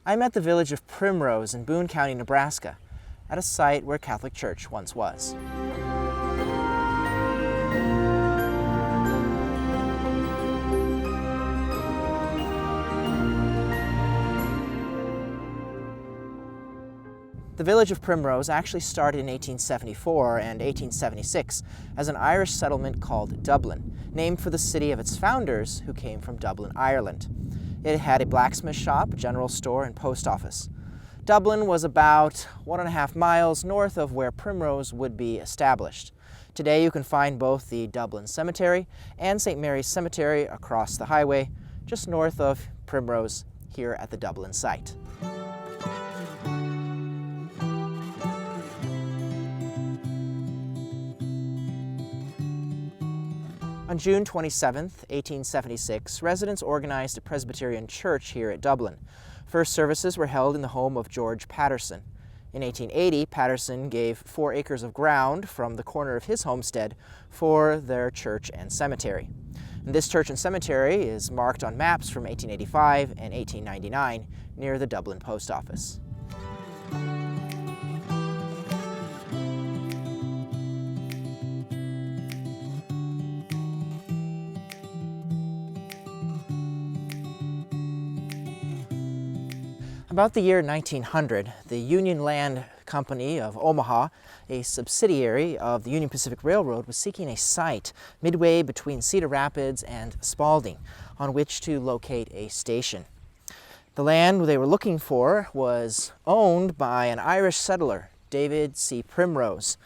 I'm at the village of Primrose in Boone County, Nebraska, at a site where Catholic Church once was. The village of Primrose actually started in 1874 and 1876 as an Irish settlement called Dublin, named for the city of its founders who came from Dublin, Ireland. It had a blacksmith shop, general store, and post office. Dublin was about 1.5 miles north of where Primrose would be established. Today you can find both the Dublin Cemetery and St. Mary's Cemetery across the highway, just north of Primrose here at the Dublin site. On June 27, 1876, residents organized a Presbyterian church here at Dublin. First services were held in the home of George Patterson. In 1880, Patterson gave 4 acres of ground from the corner of his homestead for their church and cemetery. And this church and cemetery is marked on maps from 1885 and 1899 near the Dublin post office. About the year 1900, the Union Land Company of Omaha, a subsidiary of the Union Pacific Railroad, was seeking a site midway between Cedar Rapids and Spalding on which to locate a station. The land they were looking for was owned by an Irish settler, David C. Primrose.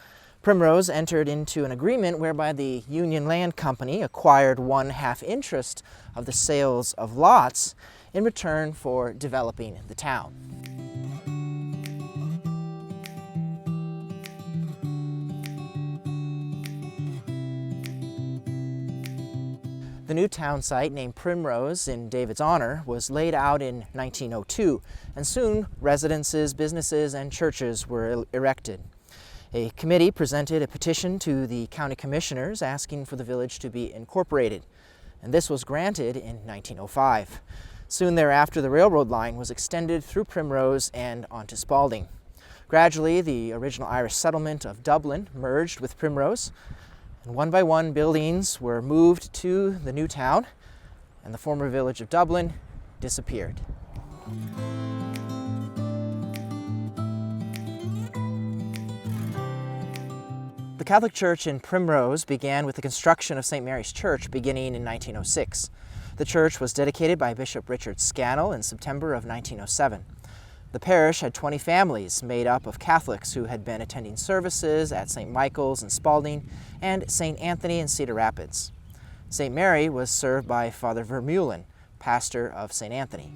Primrose entered into an agreement whereby the Union Land Company acquired 1/2 interest of the sales of lots in return for developing the town. The new town site, named Primrose in David's honor, was laid out in 1902, and soon residences, businesses, and churches were erected. A committee presented a petition to the county commissioners asking for the village to be incorporated, and this was granted in 1905. Soon thereafter, the railroad line was extended through Primrose and onto Spalding. Gradually, the original Irish settlement of Dublin merged with Primrose, and one by one buildings were moved to the new town, and the former village of Dublin disappeared. The Catholic Church in Primrose began with the construction of St. Mary's Church beginning in 1906. The church was dedicated by Bishop Richard Scannell in September of 1907. The parish had 20 families made up of Catholics who had been attending services at St. Michael's in Spalding and St. Anthony in Cedar Rapids. St. Mary was served by Father Vermeulen, pastor of St. Anthony.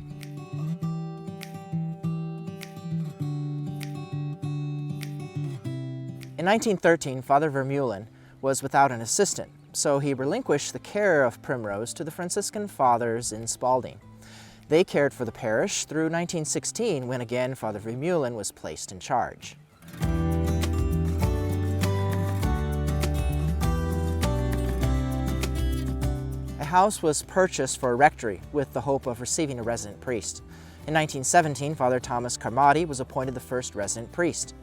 In 1913, Father Vermeulen was without an assistant, so he relinquished the care of Primrose to the Franciscan Fathers in Spalding. They cared for the parish through 1916, when again Father Vermeulen was placed in charge. A house was purchased for a rectory with the hope of receiving a resident priest. In 1917, Father Thomas Carmody was appointed the first resident priest.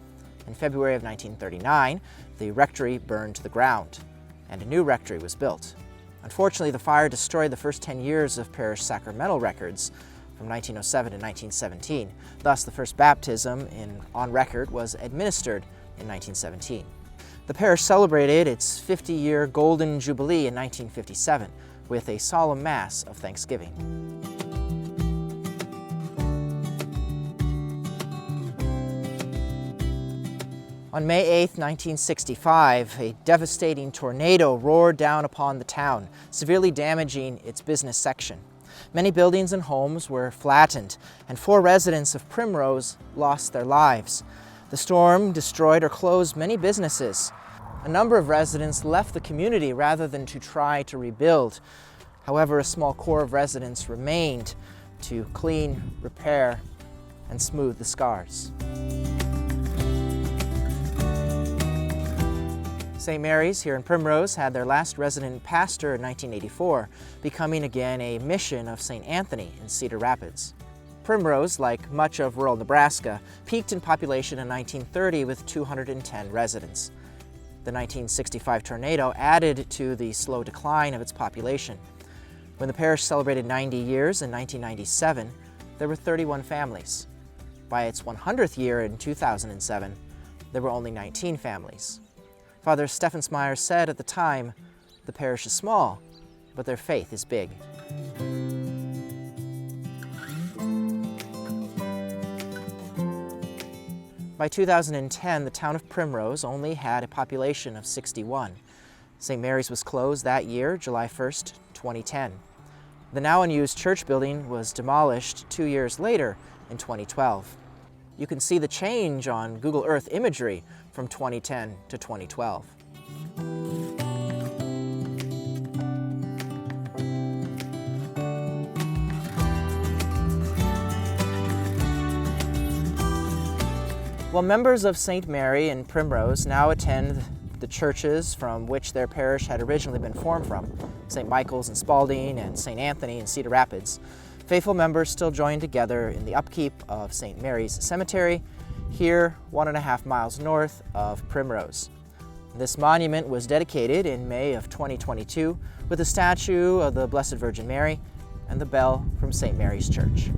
In February of 1939, the rectory burned to the ground, and a new rectory was built. Unfortunately, the fire destroyed the first 10 years of parish sacramental records from 1907 to 1917. Thus, the first baptism on record was administered in 1917. The parish celebrated its 50-year Golden Jubilee in 1957 with a solemn Mass of Thanksgiving. On May 8, 1965, a devastating tornado roared down upon the town, severely damaging its business section. Many buildings and homes were flattened, and 4 residents of Primrose lost their lives. The storm destroyed or closed many businesses. A number of residents left the community rather than to try to rebuild. However, a small core of residents remained to clean, repair, and smooth the scars. St. Mary's here in Primrose had their last resident pastor in 1984, becoming again a mission of St. Anthony in Cedar Rapids. Primrose, like much of rural Nebraska, peaked in population in 1930 with 210 residents. The 1965 tornado added to the slow decline of its population. When the parish celebrated 90 years in 1997, there were 31 families. By its 100th year in 2007, there were only 19 families. Father Steffensmeyer said at the time, "The parish is small, but their faith is big." By 2010, the town of Primrose only had a population of 61. St. Mary's was closed that year, July 1st, 2010. The now unused church building was demolished 2 years later in 2012. You can see the change on Google Earth imagery from 2010 to 2012. Well, members of St. Mary in Primrose now attend the churches from which their parish had originally been formed from, St. Michael's in Spalding and St. Anthony in Cedar Rapids. Faithful members still join together in the upkeep of St. Mary's Cemetery, here 1.5 miles north of Primrose. This monument was dedicated in May of 2022 with a statue of the Blessed Virgin Mary and the bell from St. Mary's Church.